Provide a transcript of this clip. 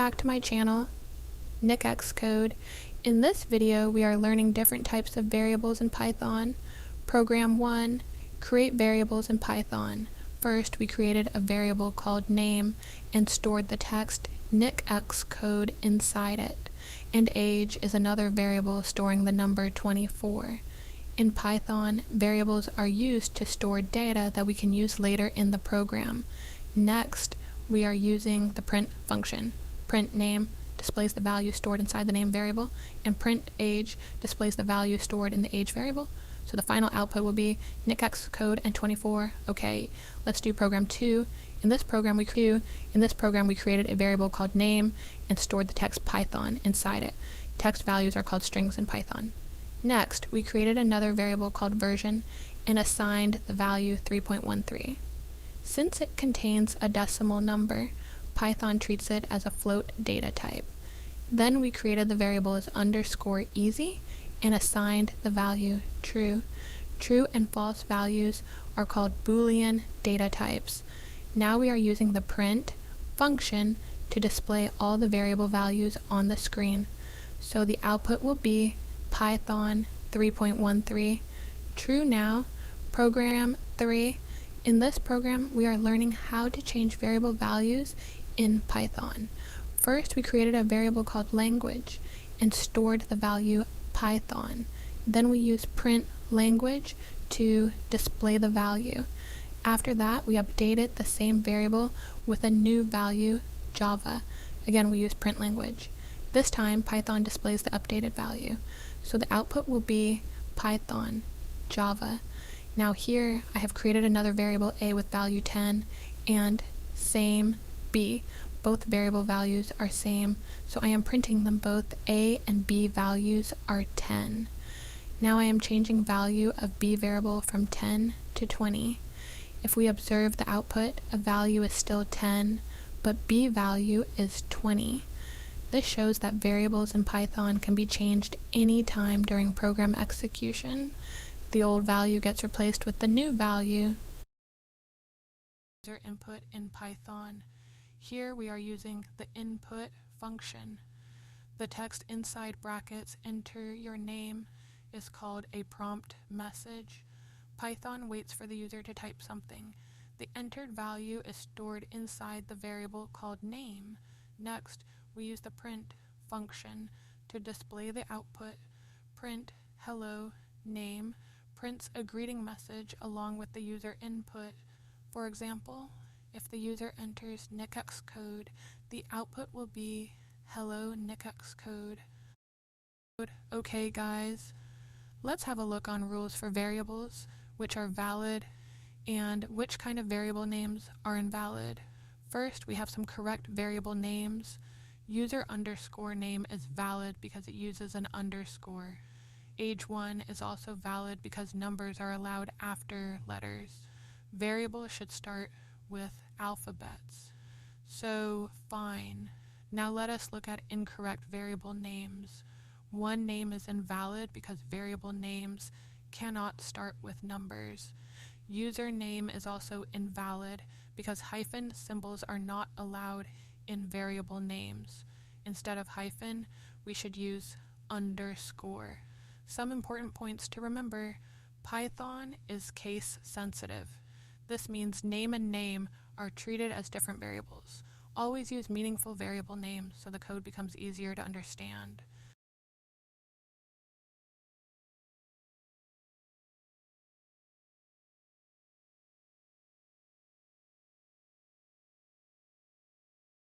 back to my channel, NikXCode. In this video, we are learning different types of variables in Python. Program 1, create variables in Python. First, we created a variable called name and stored the text NikXCode inside it. And age is another variable storing the number 24. In Python, variables are used to store data that we can use later in the program. Next, we are using the print function. Print name displays the value stored inside the name variable, and print age displays the value stored in the age variable. So the final output will be NikXCode and 24. Okay, let's do program 2. In this program we created a variable called name and stored the text Python inside it. Text values are called strings in Python. Next, we created another variable called version and assigned the value 3.13. Since it contains a decimal number, Python treats it as a float data type. Then we created the variable as _easy and assigned the value true. True and false values are called Boolean data types. Now we are using the print function to display all the variable values on the screen. So the output will be Python 3.13. True now, program 3. In this program, we are learning how to change variable values in Python. First, we created a variable called language and stored the value Python. Then we used print language to display the value. After that, we updated the same variable with a new value, Java. Again, we use print language. This time, Python displays the updated value. So the output will be Python, Java. Now here, I have created another variable a with value 10 and same b. Both variable values are same, so I am printing them both. A and b values are 10. Now I am changing value of b variable from 10 to 20. If we observe the output, a value is still 10, but b value is 20. This shows that variables in Python can be changed anytime during program execution. The old value gets replaced with the new value. User input in Python. Here we are using the input function. The text inside brackets, enter your name, is called a prompt message. Python waits for the user to type something. The entered value is stored inside the variable called name. Next, we use the print function to display the output. Print hello name prints a greeting message along with the user input. For example, if the user enters NikXCode, the output will be hello NikXCode. Okay guys, let's have a look on rules for variables, which are valid, and which kind of variable names are invalid. First, we have some correct variable names. User underscore name is valid because it uses an underscore. Age 1 is also valid because numbers are allowed after letters. Variables should start with alphabets. So, fine. Now let us look at incorrect variable names. One name is invalid because variable names cannot start with numbers. Username is also invalid because hyphen symbols are not allowed in variable names. Instead of hyphen, we should use underscore. Some important points to remember: Python is case sensitive. This means name and name are treated as different variables. Always use meaningful variable names so the code becomes easier to understand.